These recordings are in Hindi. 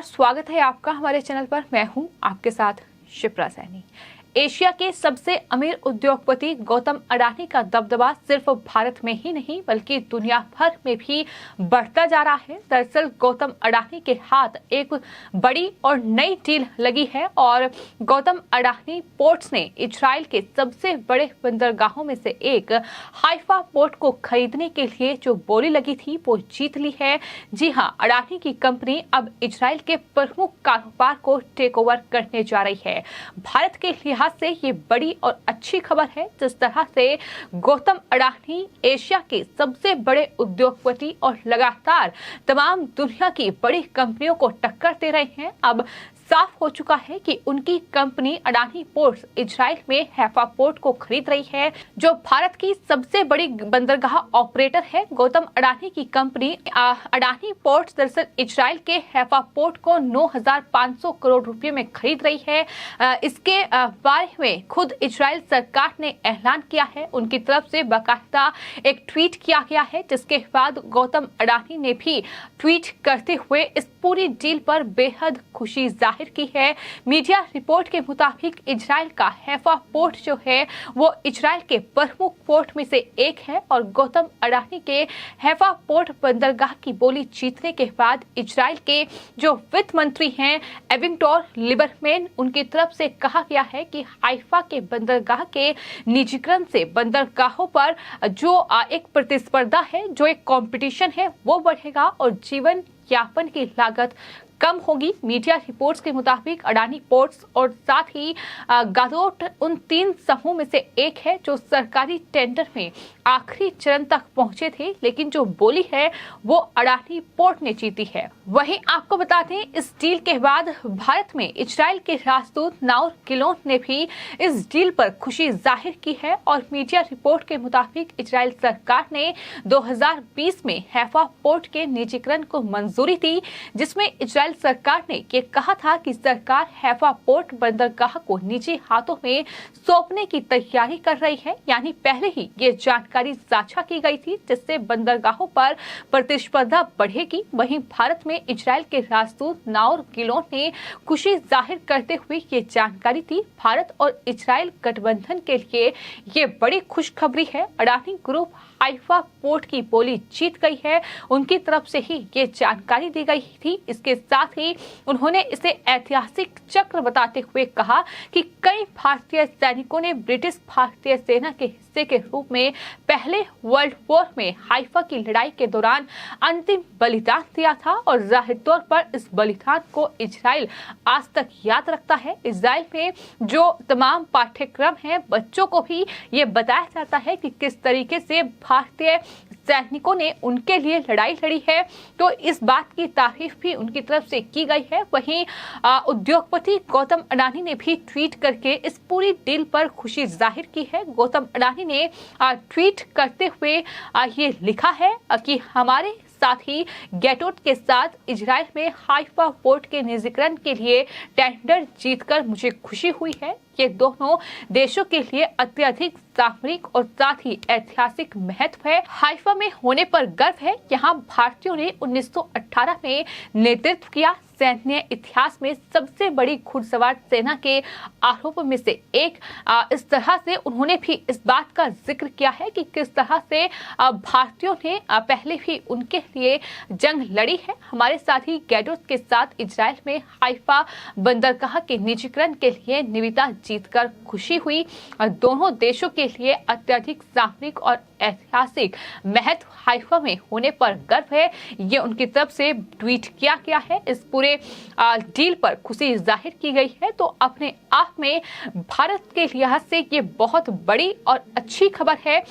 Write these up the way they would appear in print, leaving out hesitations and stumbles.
नमस्कार, स्वागत है आपका हमारे चैनल पर। मैं हूं आपके साथ शिप्रा सैनी। एशिया के सबसे अमीर उद्योगपति गौतम अडानी का दबदबा सिर्फ भारत में ही नहीं बल्कि दुनिया भर में भी बढ़ता जा रहा है। दरअसल गौतम अडानी के हाथ एक बड़ी और नई डील लगी है और गौतम अडानी पोर्ट्स ने इजराइल के सबसे बड़े बंदरगाहों में से एक हाइफा पोर्ट को खरीदने के लिए जो बोली लगी थी वो जीत ली है। जी हां, अडानी की कंपनी अब इजराइल के प्रमुख कारोबार को टेक ओवर करने जा रही है। भारत के लिहाज से ये बड़ी और अच्छी खबर है। जिस तरह से गौतम अडानी एशिया के सबसे बड़े उद्योगपति और लगातार तमाम दुनिया की बड़ी कंपनियों को टक्कर दे रहे हैं, अब साफ हो चुका है कि उनकी कंपनी अडानी पोर्ट्स इजराइल में हैफा पोर्ट को खरीद रही है, जो भारत की सबसे बड़ी बंदरगाह ऑपरेटर है। गौतम अडानी की कंपनी अडानी पोर्ट्स दरअसल इजराइल के हैफा पोर्ट को 9,500 करोड़ रुपए में खरीद रही है। इसके बारे में खुद इजराइल सरकार ने ऐलान किया है। उनकी तरफ से बाकायदा एक ट्वीट किया गया है, जिसके बाद गौतम अडानी ने भी ट्वीट करते हुए इस पूरी डील पर बेहद खुशी जाहिर की है। मीडिया रिपोर्ट के मुताबिक इजराइल का हैफा पोर्ट जो है वो इजराइल के प्रमुख पोर्ट में से एक है और गौतम अडानी के हैफा पोर्ट बंदरगाह की बोली जीतने के बाद इजराइल के जो वित्त मंत्री हैं एविगडोर लिबरमैन, उनकी तरफ से कहा गया है कि हाइफा के बंदरगाह के निजीकरण से बंदरगाहों पर जो एक प्रतिस्पर्धा है, जो एक कंपटीशन है, वो बढ़ेगा और जीवन यापन की लागत कम होगी। मीडिया रिपोर्ट्स के मुताबिक अडानी पोर्ट्स और साथ ही गादोट उन 3 समूह में से एक है जो सरकारी टेंडर में आखिरी चरण तक पहुंचे थे, लेकिन जो बोली है वो अडानी पोर्ट ने जीती है। वहीं आपको बता दें, इस डील के बाद भारत में इजराइल के राजदूत नाउर गिलोन ने भी इस डील पर खुशी जाहिर की है और मीडिया रिपोर्ट के मुताबिक इजराइल सरकार ने 2020 में हैफा पोर्ट के निजीकरण को मंजूरी दी, जिसमें इजराइल सरकार ने ये कहा था कि सरकार हैफा पोर्ट बंदरगाह को निजी हाथों में सौंपने की तैयारी कर रही है। यानी पहले ही ये जानकारी साझा की गई थी, जिससे बंदरगाहों पर प्रतिस्पर्धा बढ़ेगी। वहीं भारत में इजराइल के राजदूत नाउर गिलोन ने खुशी जाहिर करते हुए ये जानकारी दी। भारत और इजराइल गठबंधन के लिए ये बड़ी खुशखबरी है। अडानी ग्रुप हाइफा पोर्ट की बोली जीत गई है, उनकी तरफ से ही ये जानकारी दी गई थी। इसके साथ ही उन्होंने इसे ऐतिहासिक चक्र बताते हुए कहा कि कई भारतीय सैनिकों ने ब्रिटिश भारतीय सेना के हिस्से के रूप में पहले वर्ल्ड वॉर में हाइफा की लड़ाई के दौरान अंतिम बलिदान दिया था और जाहिर तौर पर इस बलिदान को इजराइल आज तक याद रखता है। इजराइल में जो तमाम पाठ्यक्रम हैं, बच्चों को भी ये बताया जाता है कि किस तरीके से भारतीय सैनिकों ने उनके लिए लड़ाई लड़ी है, तो इस बात की तारीफ भी उनकी तरफ से की गई है। वहीं उद्योगपति गौतम अडानी ने भी ट्वीट करके इस पूरी डील पर खुशी जाहिर की है। गौतम अडानी ने ट्वीट करते हुए ये लिखा है कि हमारे साथ ही गैटोट के साथ इजराइल में हाइफा पोर्ट के निजीकरण के लिए टेंडर जीतकर मुझे खुशी हुई है। ये दोनों देशों के लिए अत्यधिक सामरिक और साथ ही ऐतिहासिक महत्व है। हाइफा में होने पर गर्व है। यहाँ भारतीयों ने 1918 में नेतृत्व किया। सैन्य इतिहास में सबसे बड़ी घुड़सवार सेना के आरोपों में से एक। इस तरह से उन्होंने भी इस बात का जिक्र किया है कि किस तरह से भारतीयों ने पहले भी उनके लिए जंग लड़ी है। हमारे साथी गैडोट के साथ इजराइल में हाइफा बंदरगाह के निजीकरण के लिए निविदा जीतकर खुशी हुई और दोनों देशों के लिए अत्यधिक सामरिक और ऐतिहासिक महत्व हाइफा में होने पर गर्व है। ये उनकी तरफ से ट्वीट किया गया है। इस पूरे डील पर खुशी जाहिर की गई है। तो अपने आप में भारत के लिहाज से ये बहुत बड़ी और अच्छी खबर है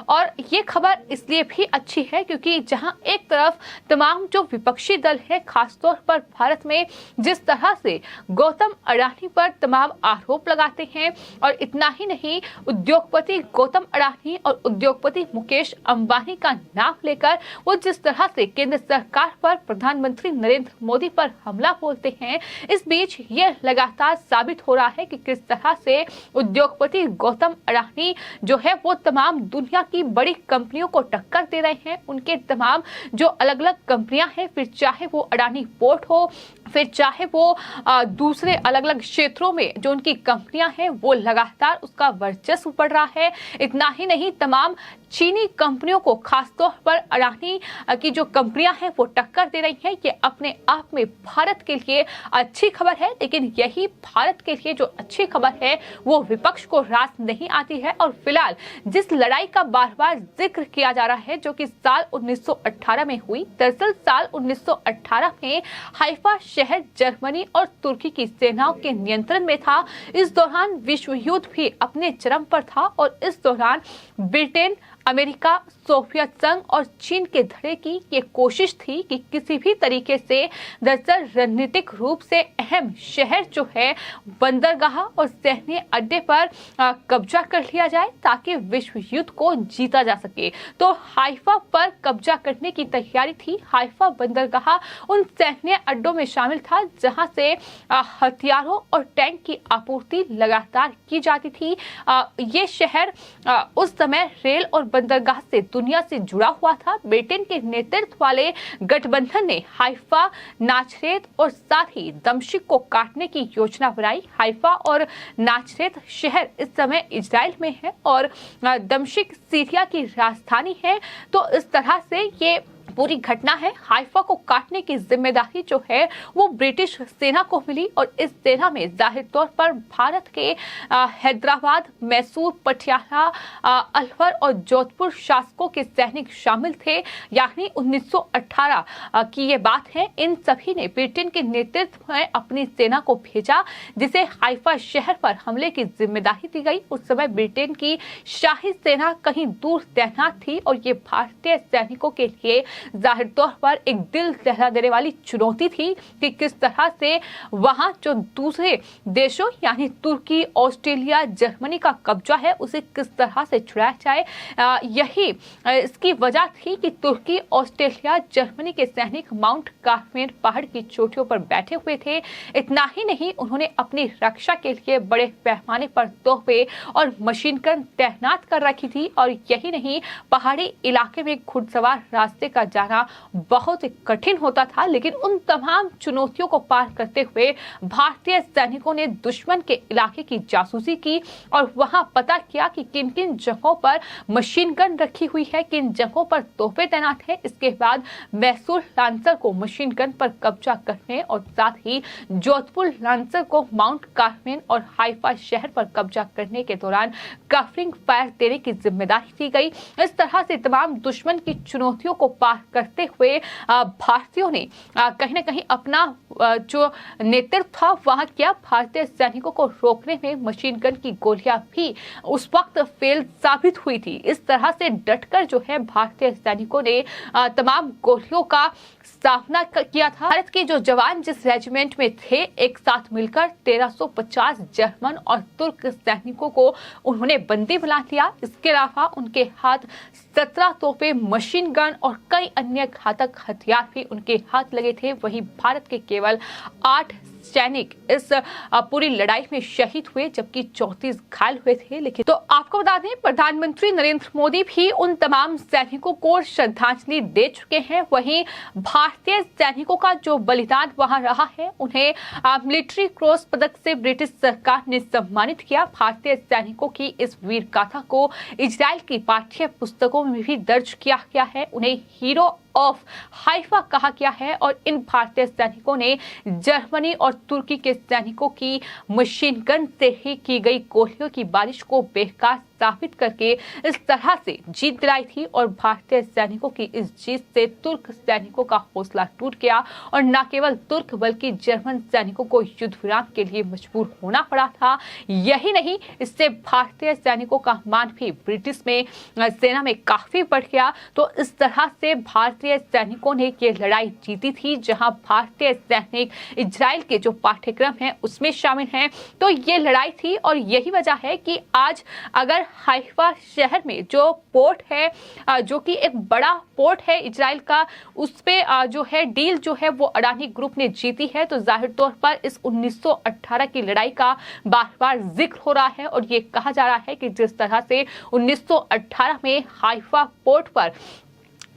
और ये खबर इसलिए भी अच्छी है क्योंकि जहां एक तरफ तमाम जो विपक्षी दल है, खासतौर पर भारत में जिस तरह से गौतम अडानी पर तमाम आरोप लगाते हैं और इतना ही नहीं, उद्योगपति गौतम अडानी और उद्योगपति मुकेश अंबानी का नाम लेकर वो जिस तरह से केंद्र सरकार पर, प्रधानमंत्री नरेंद्र मोदी पर हमला बोलते हैं, इस बीच ये लगातार साबित हो रहा है कि किस तरह से उद्योगपति गौतम अडानी जो है वो तमाम दुनिया की बड़ी कंपनियों को टक्कर दे रहे हैं। उनके तमाम जो अलग अलग कंपनियां हैं, फिर चाहे वो अडानी पोर्ट हो, फिर चाहे वो दूसरे अलग अलग क्षेत्रों में जो उनकी कंपनियां हैं वो लगातार उसका वर्चस्व बढ़ रहा है। इतना ही नहीं, तमाम चीनी कंपनियों को खासतौर पर अडानी की जो कंपनियां हैं वो टक्कर दे रही हैं। ये अपने आप में भारत के लिए अच्छी खबर है, लेकिन यही भारत के लिए जो अच्छी खबर है वो विपक्ष को रास नहीं आती है। और फिलहाल जिस लड़ाई का बार बार जिक्र किया जा रहा है जो कि साल 1918 में हुई, दरअसल साल 1918 में हाइफा शहर जर्मनी और तुर्की की सेनाओं के नियंत्रण में था। इस दौरान विश्व युद्ध भी अपने चरम पर था और इस दौरान ब्रिटेन, अमेरिका, सोवियत संघ और चीन के धड़े की ये कोशिश थी कि किसी भी तरीके से दरअसल रणनीतिक रूप से अहम शहर जो है बंदरगाह और सैन्य अड्डे पर कब्जा कर लिया जाए ताकि विश्व युद्ध को जीता जा सके। तो हाइफा पर कब्जा करने की तैयारी थी। हाइफा बंदरगाह उन सैन्य अड्डों में शामिल था जहां से हथियारों और टैंक की आपूर्ति लगातार की जाती थी। ये शहर उस समय रेल और बंदरगाह से दुनिया से जुड़ा हुआ था। ब्रिटेन के नेतृत्व वाले गठबंधन ने हाइफा, नाचरेत और साथ ही दमिश्क को काटने की योजना बनाई। हाइफा और नाचरेत शहर इस समय इजराइल में है और दमिश्क सीरिया की राजधानी है। तो इस तरह से ये पूरी घटना है। हाइफा को काटने की जिम्मेदारी जो है वो ब्रिटिश सेना को मिली और इस सेना में जाहिर तौर पर भारत के हैदराबाद, मैसूर, पटियाला, अलवर और जोधपुर शासकों के सैनिक शामिल थे। यानी 1918 की ये बात है। इन सभी ने ब्रिटेन के नेतृत्व में अपनी सेना को भेजा जिसे हाइफा शहर पर हमले की जिम्मेदारी दी गई। उस समय ब्रिटेन की शाही सेना कहीं दूर तैनात थी और ये भारतीय सैनिकों के लिए जाहिर तौर पर एक दिल दहला देने वाली चुनौती थी कि किस तरह से वहां जो दूसरे देशों यानी तुर्की, ऑस्ट्रेलिया, जर्मनी का कब्जा है उसे किस तरह से छुड़ाया जाए। यही इसकी वजह थी कि तुर्की, ऑस्ट्रेलिया, जर्मनी के सैनिक माउंट कार्मेल पहाड़ की चोटियों पर बैठे हुए थे। इतना ही नहीं, उन्होंने अपनी रक्षा के लिए बड़े पैमाने पर तोहफे और मशीन गन तैनात कर रखी थी। और यही नहीं, पहाड़ी इलाके में घुड़सवार रास्ते का जाना बहुत कठिन होता था। लेकिन उन तमाम चुनौतियों को पार करते हुए भारतीय सैनिकों ने दुश्मन के इलाके की जासूसी की और वहां पता किया कि किन किन जगहों पर मशीन गन रखी हुई है, किन जगहों पर तोहफे तैनात है। इसके बाद मैसूर लांसर को मशीन गन पर कब्जा करने और साथ ही जोधपुर लांसर को माउंट कार्मेल और हाइफा शहर पर कब्जा करने के दौरान कवरिंग फायर देने की जिम्मेदारी दी गई। इस तरह से तमाम दुश्मन की चुनौतियों को पार करते हुए भारतीयों ने कहीं न कहीं अपना जो नेतृत्व था वहां किया। भारतीय सैनिकों को रोकने में मशीन गन की गोलियां भी उस वक्त फेल साबित हुई थी। इस तरह से डटकर जो है भारतीय सैनिकों ने तमाम गोलियों का सामना किया था। भारत के जो जवान जिस रेजिमेंट में थे एक साथ मिलकर 1350 जर्मन और तुर्क सैनिकों को उन्होंने बंदी बना लिया। इसके अलावा उनके हाथ 17 तोपे, मशीन गन और कई अन्य घातक हथियार भी उनके हाथ लगे थे। वहीं भारत के केवल 8 सैनिक इस पूरी लड़ाई में शहीद हुए जबकि 34 घायल हुए थे। लेकिन तो आपको बता दें, प्रधानमंत्री नरेंद्र मोदी भी उन तमाम सैनिकों को श्रद्धांजलि दे चुके हैं। वहीं भारतीय सैनिकों का जो बलिदान वहां रहा है उन्हें मिलिट्री क्रॉस पदक से ब्रिटिश सरकार ने सम्मानित किया। भारतीय सैनिकों की इस वीर गाथा को इजराइल की पाठ्य पुस्तकों में भी दर्ज किया गया है। उन्हें हीरो ऑफ हाइफा कहा गया है और इन भारतीय सैनिकों ने जर्मनी और तुर्की के सैनिकों की मशीन गन से ही की गई गोलियों की बारिश को बेकार साबित करके इस तरह से जीत दिलाई थी। और भारतीय सैनिकों की इस जीत से तुर्क सैनिकों का हौसला टूट गया और न केवल तुर्क बल्कि जर्मन सैनिकों को युद्ध विराम के लिए मजबूर होना पड़ा था। यही नहीं, इससे भारतीय सैनिकों का मान भी ब्रिटिश में सेना में काफी बढ़ गया। तो इस तरह से भारतीय सैनिकों ने ये लड़ाई जीती थी। जहां भारतीय सैनिक इजराइल के जो पाठ्यक्रम है उसमें शामिल हैं। तो ये लड़ाई थी और यही वजह है कि आज अगर हाइफा शहर में जो पोर्ट है जो कि एक बड़ा पोर्ट है इजराइल का, उस पे जो है डील जो है वो अडानी ग्रुप ने जीती है। तो जाहिर तौर पर इस 1918 की लड़ाई का बार बार जिक्र हो रहा है और ये कहा जा रहा है कि जिस तरह से 1918 में हाइफा पोर्ट पर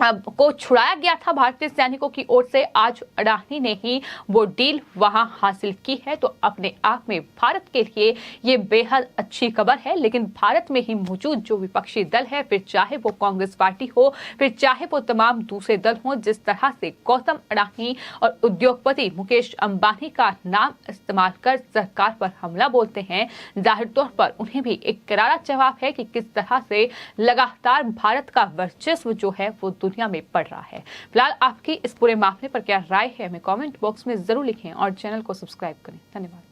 को छुड़ाया गया था भारतीय सैनिकों की ओर से, आज अडानी ने ही वो डील वहां हासिल की है। तो अपने आप में भारत के लिए ये बेहद अच्छी खबर है। लेकिन भारत में ही मौजूद जो विपक्षी दल है, फिर चाहे वो कांग्रेस पार्टी हो, फिर चाहे वो तमाम दूसरे दल हो, जिस तरह से गौतम अडानी और उद्योगपति मुकेश अंबानी का नाम इस्तेमाल कर सरकार पर हमला बोलते हैं, जाहिर तौर पर उन्हें भी एक करारा जवाब है कि किस तरह से लगातार भारत का वर्चस्व जो है वो दुनिया में पड़ रहा है। फिलहाल आपकी इस पूरे मामले पर क्या राय है, हमें कमेंट बॉक्स में जरूर लिखें और चैनल को सब्सक्राइब करें। धन्यवाद।